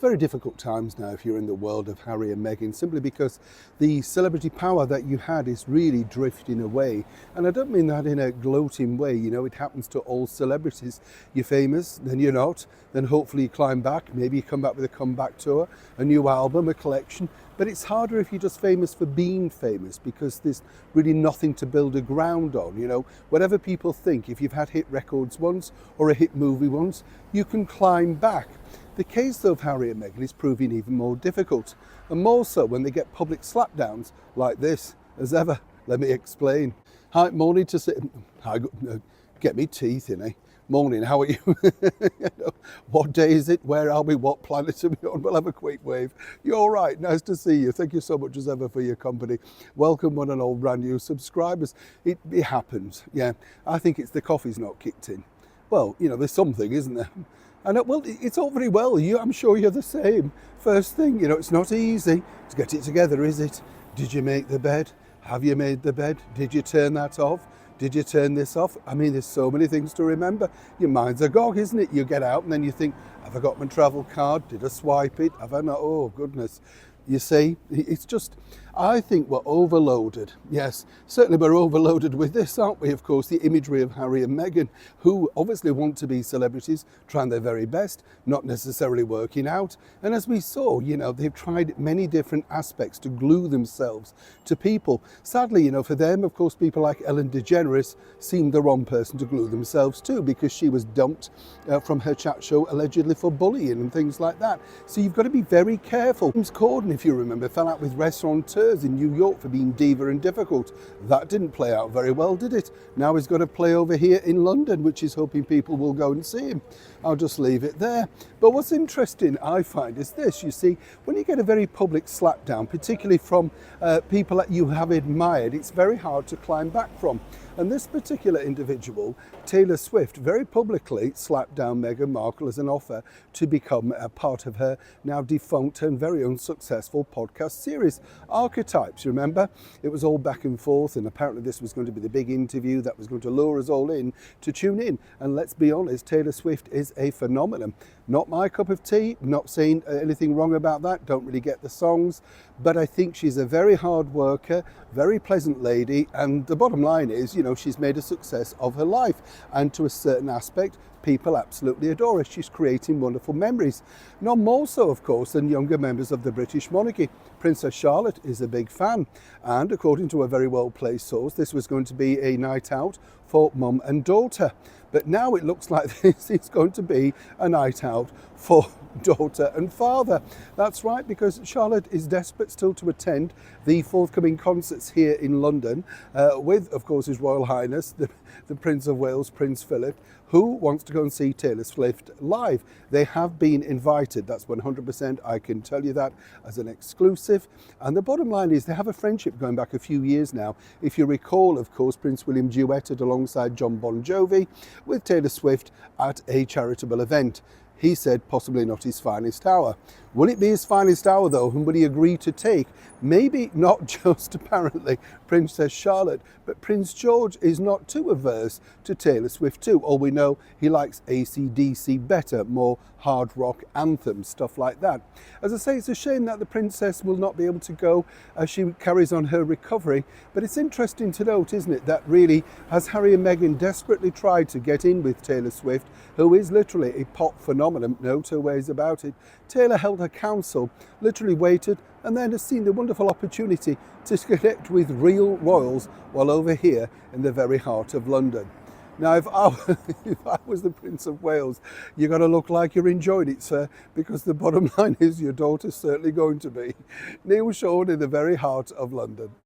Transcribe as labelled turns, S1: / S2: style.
S1: very difficult times now if you're in the world of Harry and Meghan, simply because the celebrity power that you had is really drifting away. And I don't mean that in a gloating way, you know, it happens to all celebrities. You're famous, then you're not, then hopefully you climb back, maybe you come back with a comeback tour, a new album, a collection. But it's harder if you're just famous for being famous, because there's really nothing to build a ground on. You know, whatever people think, if you've had hit records once or a hit movie once, you can climb back. The case of Harry and Meghan is proving even more difficult, and more so when they get public slapdowns like this as ever. Let me explain. Hi, morning to sit. Hi, get me teeth in, eh? Morning, how are you? What day is it? Where are we? What planet are we on? We'll have a quick wave. You're all right. Nice to see you. Thank you so much as ever for your company. Welcome one and all brand new subscribers. It happens. Yeah, I think it's the coffee's not kicked in. Well, you know, there's something, isn't there? And well, it's all very well. I'm sure you're the same. First thing, you know, it's not easy to get it together, is it? Did you make the bed? Have you made the bed? Did you turn that off? Did you turn this off? I mean, there's so many things to remember. Your mind's agog, isn't it? You get out and then you think, have I got my travel card? Did I swipe it? Have I not? Oh, goodness. You see, it's just, I think we're overloaded. Yes, certainly we're overloaded with this, aren't we? Of course, the imagery of Harry and Meghan, who obviously want to be celebrities, trying their very best, not necessarily working out. And as we saw, you know, they've tried many different aspects to glue themselves to people. Sadly, you know, for them, of course, people like Ellen DeGeneres seemed the wrong person to glue themselves to, because she was dumped from her chat show allegedly for bullying and things like that. So you've got to be very careful. James Corden, if you remember, fell out with restaurateurs in New York for being diva and difficult. That didn't play out very well, did it? Now he's got to play over here in London, which is hoping people will go and see him. I'll just leave it there. But what's interesting, I find, is this. You see, when you get a very public slapdown, particularly from people that you have admired, it's very hard to climb back from. And this particular individual, Taylor Swift, very publicly slapped down Meghan Markle as an offer to become a part of her now defunct and very unsuccessful podcast series, Archetypes. Remember? It was all back and forth, and apparently this was going to be the big interview that was going to lure us all in to tune in. And let's be honest, Taylor Swift is a phenomenon. Not my cup of tea, not saying anything wrong about that, don't really get the songs, but I think she's a very hard worker, very pleasant lady, and the bottom line is, you know, she's made a success of her life, and to a certain aspect, people absolutely adore her. She's creating wonderful memories. None more so, of course, than younger members of the British monarchy. Princess Charlotte is a big fan, and according to a very well-placed source, this was going to be a night out for mum and daughter. But now it looks like this is going to be a night out for daughter and father. That's right, because Charlotte is desperate still to attend the forthcoming concerts here in London with, of course, His Royal Highness, the Prince of Wales, Prince Philip, who wants to go and see Taylor Swift live. They have been invited, that's 100%, I can tell you that as an exclusive. And the bottom line is they have a friendship going back a few years now. If you recall, of course, Prince William duetted alongside John Bon Jovi with Taylor Swift at a charitable event. He said possibly not his finest hour. Will it be his finest hour though, and will he agree to take maybe not just apparently Princess Charlotte, but Prince George is not too averse to Taylor Swift too. All we know, he likes AC/DC better, more hard rock anthems, stuff like that. As I say, it's a shame that the princess will not be able to go as she carries on her recovery, but it's interesting to note, isn't it, that really, as Harry and Meghan desperately tried to get in with Taylor Swift, who is literally a pop phenomenon, no two ways about it, Taylor held her counsel, literally waited, and then has seen the wonderful opportunity to connect with real royals while over here in the very heart of London. Now, if I was the Prince of Wales, you've got to look like you're enjoying it, sir, because the bottom line is your daughter's certainly going to be. Neil Sean in the very heart of London.